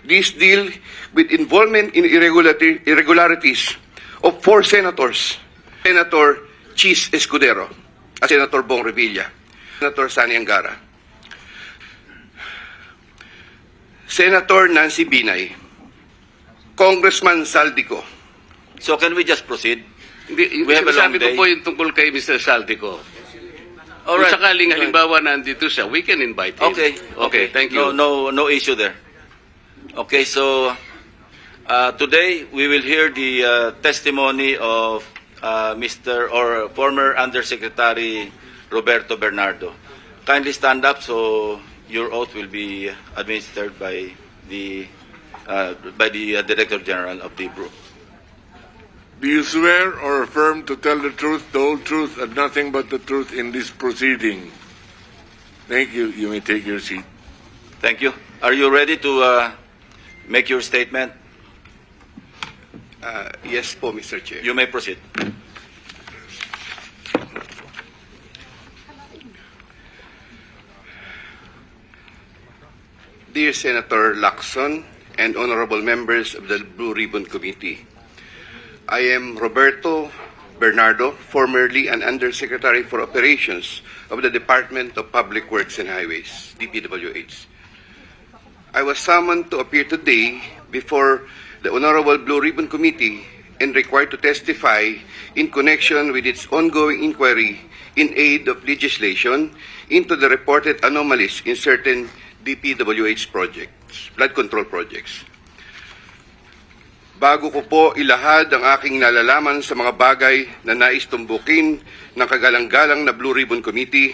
This deal with involvement in irregularities of 4 senators, Senator Chis Escudero, Senator Bong Revilla, Senator Sani Angara, Senator Nancy Binay, Congressman Saldico. So can we just proceed? We have a long Sabi ko day. po yung tungkol kay Mr. Saldico. Kung Alright. sakaling halimbawa nandito siya, we can invite him. Okay, thank you. No issue there. Okay, so today we will hear the testimony of Mr. or former Undersecretary Roberto Bernardo. Kindly stand up so your oath will be administered by the Director General of the Bureau. Do you swear or affirm to tell the truth, the whole truth, and nothing but the truth in this proceeding? Thank you. You may take your seat. Thank you. Are you ready to make your statement? Yes po, Mr. Chair. You may proceed. Dear Senator Lacson and honorable members of the Blue Ribbon Committee, I am Roberto Bernardo, formerly an Undersecretary for Operations of the Department of Public Works and Highways, DPWH. I was summoned to appear today before the Honorable Blue Ribbon Committee and required to testify in connection with its ongoing inquiry in aid of legislation into the reported anomalies in certain DPWH projects, flood control projects. Bago ko po ilahad ang aking nalalaman sa mga bagay na nais tumbukin ng kagalang-galang na Blue Ribbon Committee,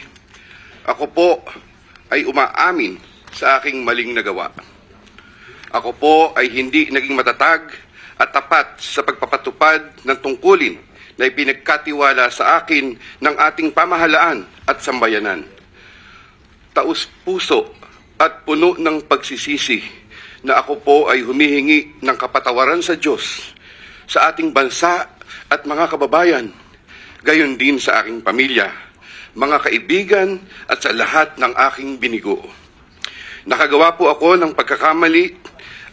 ako po ay umaamin sa aking maling nagawa. Ako po ay hindi naging matatag at tapat sa pagpapatupad ng tungkulin na ipinagkatiwala sa akin ng ating pamahalaan at sambayanan. Taus-puso at puno ng pagsisisi na ako po ay humihingi ng kapatawaran sa Diyos, sa ating bansa at mga kababayan, gayon din sa aking pamilya, mga kaibigan at sa lahat ng aking binigo. Nakagawa po ako ng pagkakamali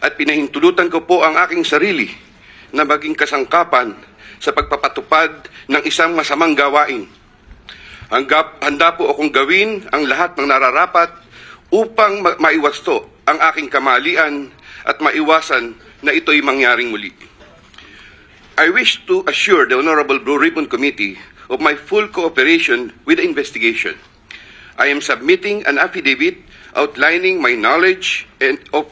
at pinahintulutan ko po ang aking sarili na maging kasangkapan sa pagpapatupad ng isang masamang gawain. Handa po akong gawin ang lahat ng nararapat upang maiwasto ang aking kamalian at maiwasan na ito'y mangyaring muli. I wish to assure the Honorable Blue Ribbon Committee of my full cooperation with the investigation. I am submitting an affidavit outlining my knowledge and of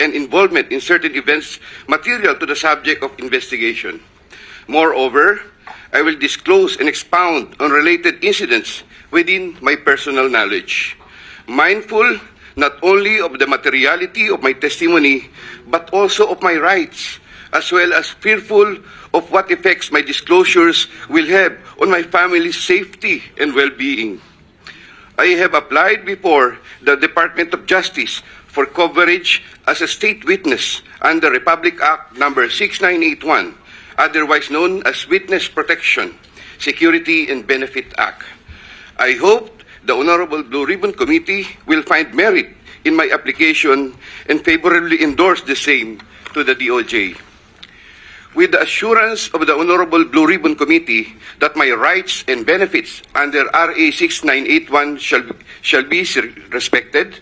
and involvement in certain events material to the subject of investigation. Moreover, I will disclose and expound on related incidents within my personal knowledge, mindful not only of the materiality of my testimony, but also of my rights, as well as fearful of what effects my disclosures will have on my family's safety and well-being. I have applied before the Department of Justice for coverage as a state witness under Republic Act No. 6981, otherwise known as Witness Protection, Security and Benefit Act. I hope the Honorable Blue Ribbon Committee will find merit in my application and favorably endorse the same to the DOJ. With the assurance of the Honorable Blue Ribbon Committee that my rights and benefits under RA 6981 shall be respected,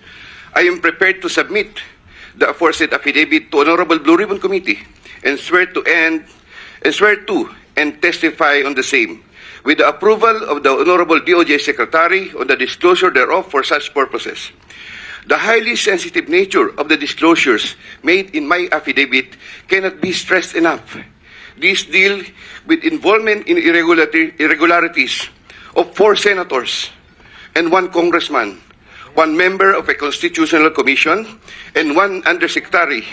I am prepared to submit the aforesaid affidavit to Honorable Blue Ribbon Committee and swear to and testify on the same, with the approval of the Honorable DOJ Secretary on the disclosure thereof for such purposes. The highly sensitive nature of the disclosures made in my affidavit cannot be stressed enough. This deal with involvement in irregularities of 4 senators and 1 congressman, 1 member of a constitutional commission, and 1 undersecretary,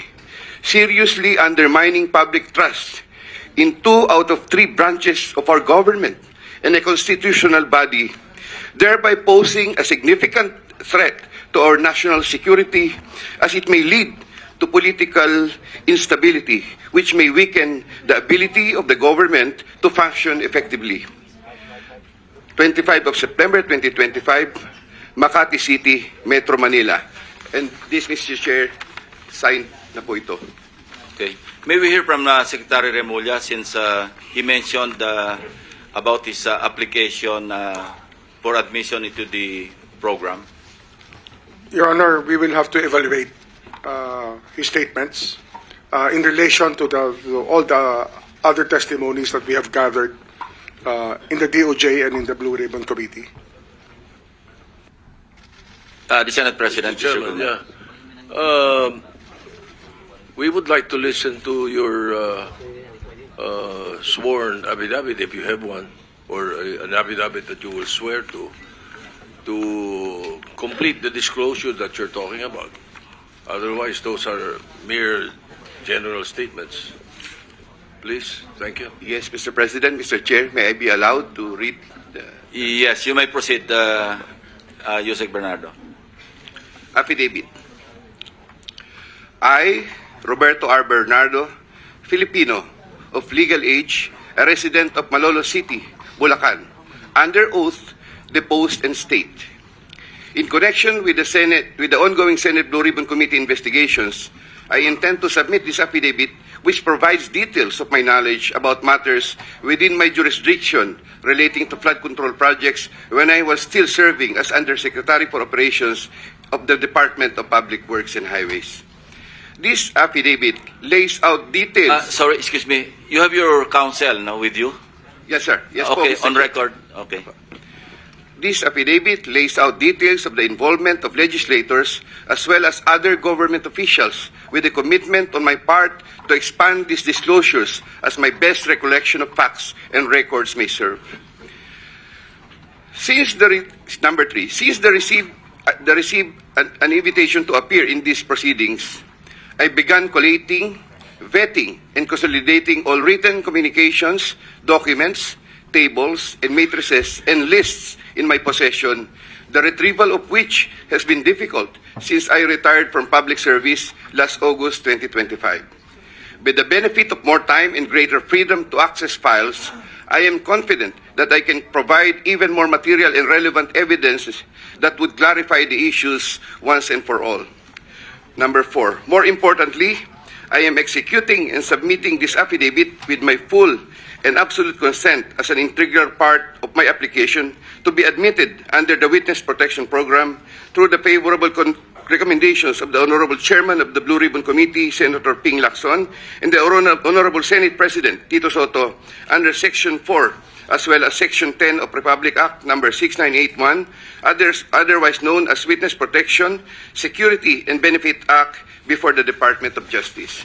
seriously undermining public trust in 2 out of 3 branches of our government and a constitutional body, thereby posing a significant threat to our national security as it may lead to political instability, which may weaken the ability of the government to function effectively. 25 of September 2025, Makati City, Metro Manila. And this, Mr. Chair, signed na po ito. Okay. May we hear from Secretary Remulla since he mentioned about his application for admission into the program? Your Honor, we will have to evaluate his statements in relation to all the other testimonies that we have gathered in the DOJ and in the Blue Ribbon Committee. The Senate President. Mr. Chairman, we would like to listen to your sworn affidavit, if you have one, or an affidavit that you will swear to complete the disclosure that you're talking about. Otherwise, those are mere general statements. Please, thank you. Yes, Mr. President, Mr. Chair, may I be allowed to read the Yes, you may proceed, Yusek Bernardo. affidavit? I, Roberto R. Bernardo, Filipino, of legal age, a resident of Malolos City, Bulacan, under oath, deposed and state. In connection with the ongoing Senate Blue Ribbon Committee investigations, I intend to submit this affidavit which provides details of my knowledge about matters within my jurisdiction relating to flood control projects when I was still serving as Undersecretary for Operations of the Department of Public Works and Highways. This affidavit lays out details. Sorry, excuse me. You have your counsel now with you? Yes, sir. Yes, po, Okay, Mr. on Chair. record. Okay. This affidavit lays out details of the involvement of legislators as well as other government officials with a commitment on my part to expand these disclosures as my best recollection of facts and records may serve. Since number 3, since the received an invitation to appear in these proceedings, I began collating, vetting, and consolidating all written communications, documents, tables, and matrices and lists in my possession, the retrieval of which has been difficult since I retired from public service last August 2025. With the benefit of more time and greater freedom to access files, I am confident that I can provide even more material and relevant evidences that would clarify the issues once and for all. Number 4, more importantly, I am executing and submitting this affidavit with my full and absolute consent as an integral part of my application to be admitted under the Witness Protection Program through the favorable recommendations of the Honorable Chairman of the Blue Ribbon Committee, Senator Ping Lacson, and the Honorable Senate President, Tito Soto, under Section 4, as well as Section 10 of Republic Act Number 6981, otherwise known as Witness Protection, Security, and Benefit Act before the Department of Justice.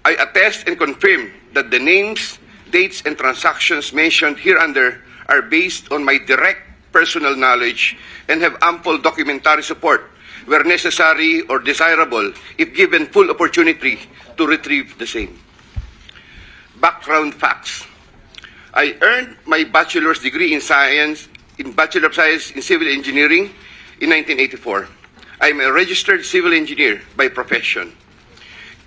I attest and confirm that the names, dates, and transactions mentioned hereunder are based on my direct personal knowledge and have ample documentary support where necessary or desirable if given full opportunity to retrieve the same. Background facts. I earned my bachelor's degree in Bachelor of Science in Civil Engineering in 1984. I am a registered civil engineer by profession.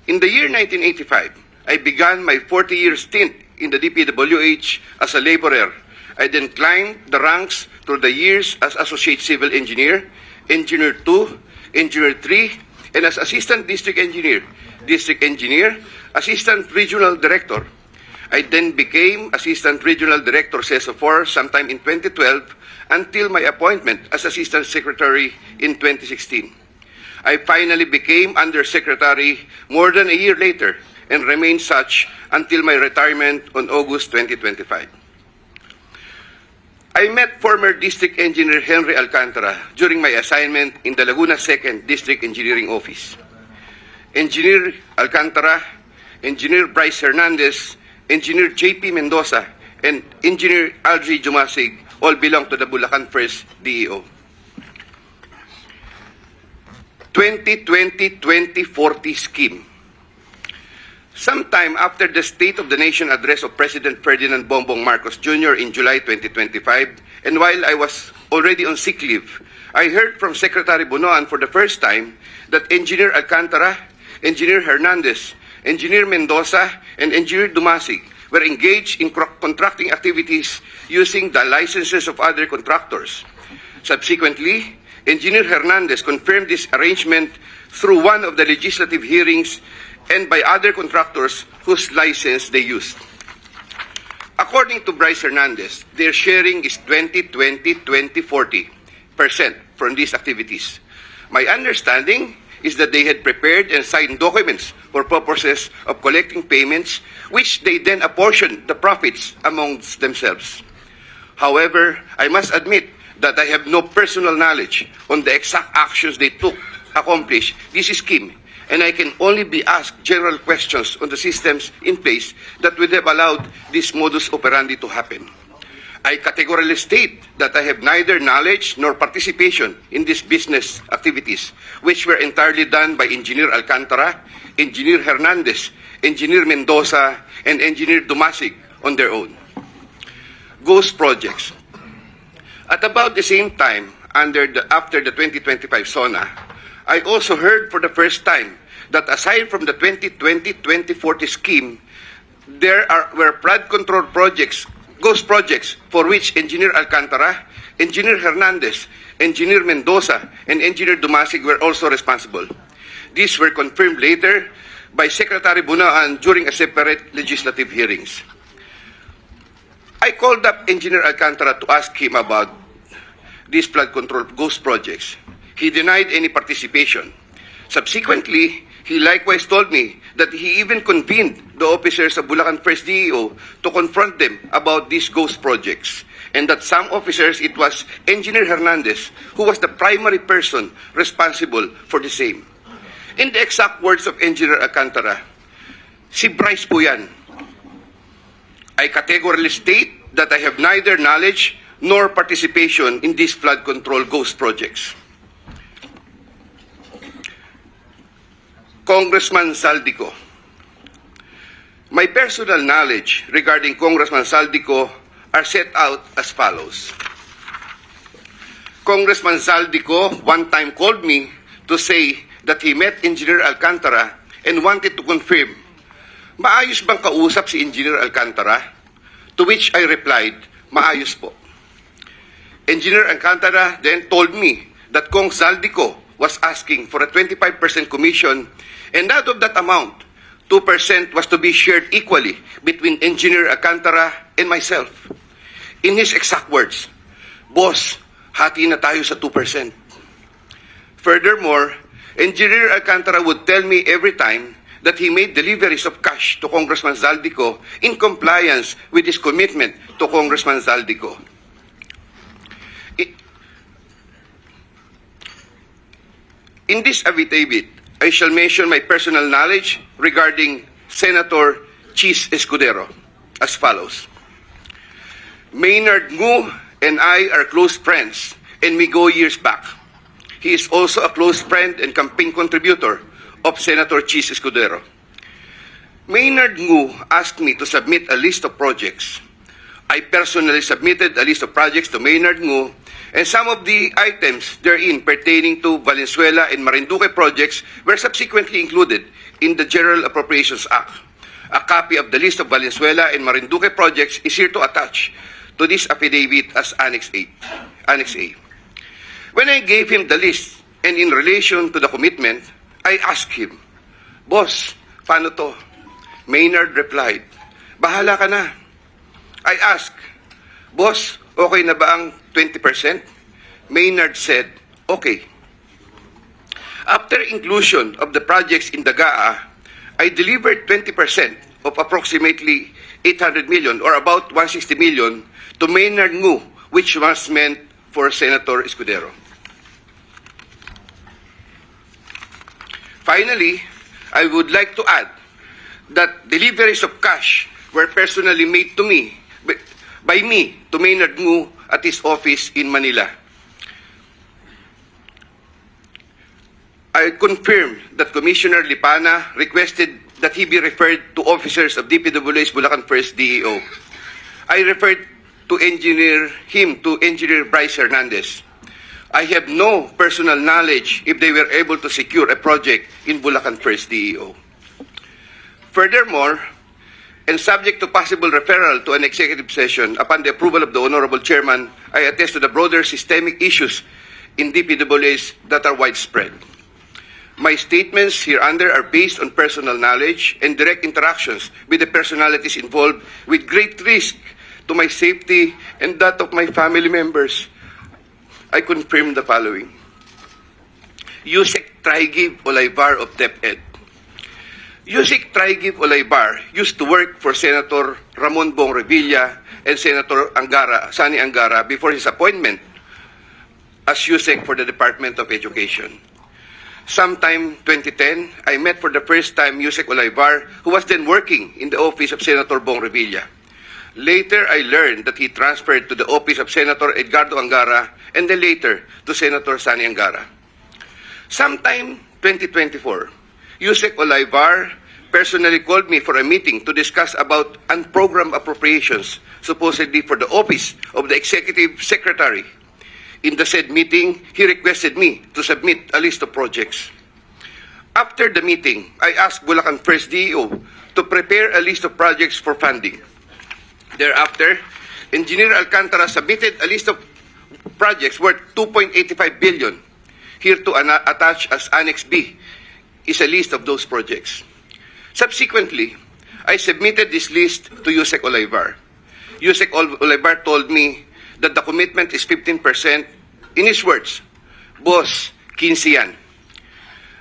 In the year 1985, I began my 40-year stint in the DPWH as a laborer. I then climbed the ranks through the years as Associate Civil Engineer, Engineer 2, Engineer 3, and as Assistant District Engineer, Assistant Regional Director. I then became Assistant Regional Director CESO 4 sometime in 2012 until my appointment as Assistant Secretary in 2016. I finally became Undersecretary more than a year later and remained such until my retirement on August 2025. I met former District Engineer Henry Alcantara during my assignment in the Laguna 2nd District Engineering Office. Engineer Alcantara, Engineer Bryce Hernandez, Engineer J.P. Mendoza, and Engineer Algie Jumasig all belong to the Bulacan 1st DEO. 2020-2040 scheme. Sometime after the State of the Nation address of President Ferdinand Bongbong Marcos Jr. in July 2025, and while I was already on sick leave, I heard from Secretary Bonoan for the first time that Engineer Alcantara, Engineer Hernandez, Engineer Mendoza, and Engineer Dumasig were engaged in contracting activities using the licenses of other contractors. Subsequently, Engineer Hernandez confirmed this arrangement through one of the legislative hearings and by other contractors whose license they used. According to Bryce Hernandez, their sharing is 20-20-20-40% from these activities. My understanding is that they had prepared and signed documents for purposes of collecting payments, which they then apportioned the profits amongst themselves. However, I must admit that I have no personal knowledge on the exact actions they took to accomplish this scheme, and I can only be asked general questions on the systems in place that would have allowed this modus operandi to happen. I categorically state that I have neither knowledge nor participation in these business activities, which were entirely done by Engineer Alcantara, Engineer Hernandez, Engineer Mendoza, and Engineer Dumasig on their own. Ghost projects. At about the same time, after the 2025 SONA, I also heard for the first time that aside from the 2020-2040 scheme, there were flood control projects, ghost projects, for which Engineer Alcantara, Engineer Hernandez, Engineer Mendoza, and Engineer Dumasig were also responsible. These were confirmed later by Secretary Bunaan during a separate legislative hearings. I called up Engineer Alcantara to ask him about these flood control ghost projects. He denied any participation. Subsequently, he likewise told me that he even convened the officers of Bulacan First DEO to confront them about these ghost projects, and that some officers, it was Engineer Hernandez who was the primary person responsible for the same. In the exact words of Engineer Alcantara, si Bryce po yan. I categorically state that I have neither knowledge nor participation in these flood control ghost projects. Congressman Saldico. My personal knowledge regarding Congressman Saldico are set out as follows. Congressman Saldico one time called me to say that he met Engineer Alcantara and wanted to confirm, maayos bang kausap si Engineer Alcantara? To which I replied, maayos po. Engineer Alcantara then told me that Kong Saldico was asking for a 25% commission, and out of that amount, 2% was to be shared equally between Engineer Alcantara and myself. In his exact words, Boss, hati na tayo sa 2%. Furthermore, Engineer Alcantara would tell me every time that he made deliveries of cash to Congressman Zaldico in compliance with his commitment to Congressman Zaldico. In this affidavit, I shall mention my personal knowledge regarding Senator Chis Escudero as follows. Maynard Ngu and I are close friends, and we go years back. He is also a close friend and campaign contributor of Senator Chis Escudero. Maynard Ngu asked me to submit a list of projects. I personally submitted a list of projects to Maynard Ngu, and some of the items therein pertaining to Valenzuela and Marinduque projects were subsequently included in the General Appropriations Act. A copy of the list of Valenzuela and Marinduque projects is here to attach to this affidavit as Annex A. When I gave him the list and in relation to the commitment, I asked him, Boss, paano to? Maynard replied, bahala ka na. I asked, Boss, okay na ba ang 20%? Maynard said, okay. After inclusion of the projects in the GAA, I delivered 20% of approximately 800 million or about 160 million to Maynard Ngu, which was meant for Senator Escudero. Finally, I would like to add that deliveries of cash were personally made to me, by me, to Maynard Ngu at his office in Manila. I confirm that Commissioner Lipana requested that he be referred to officers of DPW's Bulacan First DEO. I referred to Engineer Bryce Hernandez. I have no personal knowledge if they were able to secure a project in Bulacan First DEO. Furthermore, and subject to possible referral to an executive session upon the approval of the Honorable Chairman, I attest to the broader systemic issues in DPWs that are widespread. My statements hereunder are based on personal knowledge and direct interactions with the personalities involved with great risk to my safety and that of my family members. I confirm the following. Yusek Traigib Olaybar of DepEd. Yusek Traigib Olaybar used to work for Senator Ramon Bong Revilla and Senator Sani Angara before his appointment as Yusek for the Department of Education. Sometime 2010, I met for the first time Yusek Olaybar, who was then working in the office of Senator Bong Revilla. Later, I learned that he transferred to the office of Senator Edgardo Angara and then later to Senator Sani Angara. Sometime 2024, Yusek Olaybar personally called me for a meeting to discuss about unprogrammed appropriations, supposedly for the office of the Executive Secretary. In the said meeting, he requested me to submit a list of projects. After the meeting, I asked Bulacan First DEO to prepare a list of projects for funding. Thereafter, Engineer Alcantara submitted a list of projects worth 2.85 billion. Here to attach as Annex B is a list of those projects. Subsequently, I submitted this list to Yusek Olaybar. Yusek Olaybar told me that the commitment is 15%. In his words, Boss, 15 yan.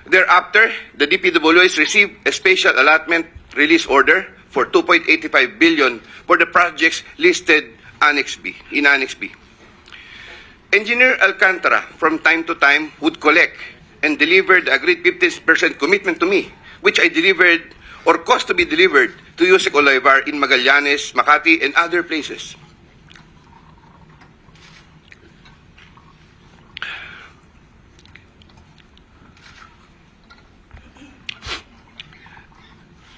Thereafter, the DPWH received a special allotment release order for 2.85 billion for the projects listed in Annex B. Engineer Alcantara, from time to time, would collect and deliver the agreed 15% commitment to me, which I delivered or caused to be delivered to Yusek Olaybar in Magallanes, Makati, and other places.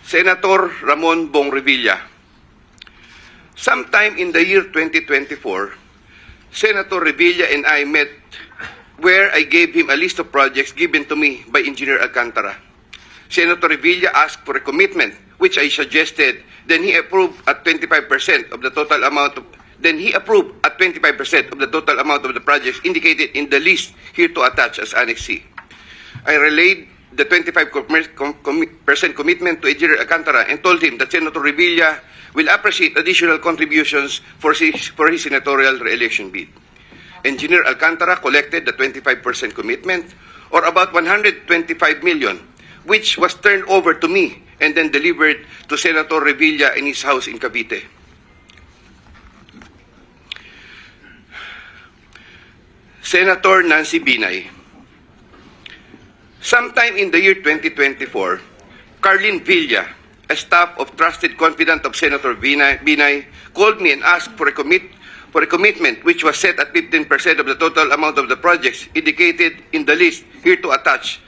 Senator Ramon Bong Revilla. Sometime in the year 2024, Senator Revilla and I met where I gave him a list of projects given to me by Engineer Alcantara. Senator Revilla asked for a commitment, which I suggested, then he approved at 25% of the total amount of the projects indicated in the list here to attach as Annex C. I relayed the 25% commitment to Engineer Alcantara and told him that Senator Revilla will appreciate additional contributions for his senatorial re-election bid. Engineer Alcantara collected the 25% commitment, or about 125 million, which was turned over to me and then delivered to Senator Revilla in his house in Cavite. Senator Nancy Binay. Sometime in the year 2024, Carlin Villa, a staff of trusted confidant of Senator Binay, called me and asked for a commitment which was set at 15% of the total amount of the projects indicated in the list here to attach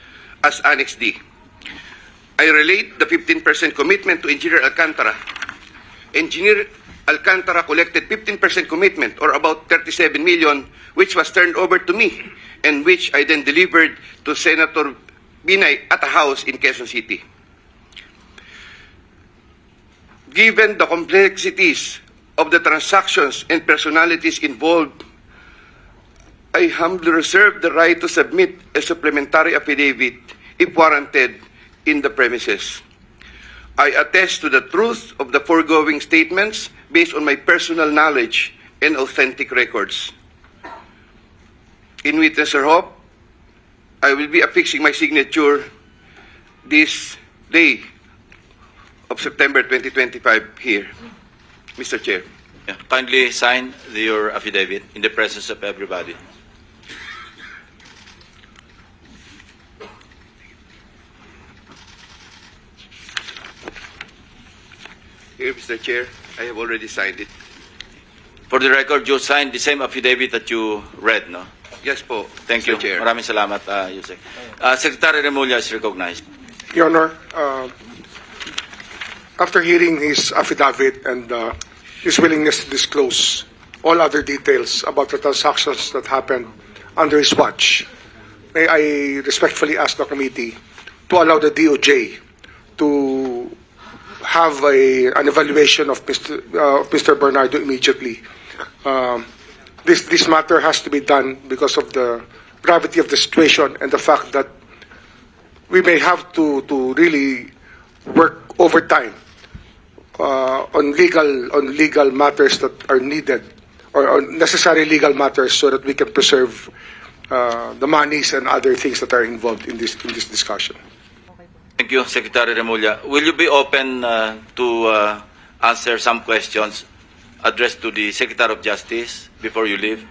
as Annex D. I relayed the 15% commitment to Engineer Alcantara. Engineer Alcantara collected 15% commitment, or about 37 million, which was turned over to me and which I then delivered to Senator Binay at a house in Quezon City. Given the complexities of the transactions and personalities involved, I humbly reserve the right to submit a supplementary affidavit if warranted in the premises. I attest to the truth of the foregoing statements based on my personal knowledge and authentic records. In witness or hope, I will be affixing my signature this day of September 2025 here. Mr. Chair. Yeah, kindly sign your affidavit in the presence of everybody. Here, Mr. Chair, I have already signed it. For the record, you signed the same affidavit that you read, no? Yes po, Thank Mr. you. Chair. Maraming salamat, Yusek. Secretary Remulla is recognized. Your Honor, after hearing his affidavit and his willingness to disclose all other details about the transactions that happened under his watch, may I respectfully ask the committee to allow the DOJ to have an evaluation of Mr. Bernardo immediately. This matter has to be done because of the gravity of the situation and the fact that we may have to really work overtime on legal matters that are needed, or on necessary legal matters, so that we can preserve the monies and other things that are involved in this discussion. Thank you, Secretary Remulla. Will you be open to answer some questions addressed to the Secretary of Justice before you leave?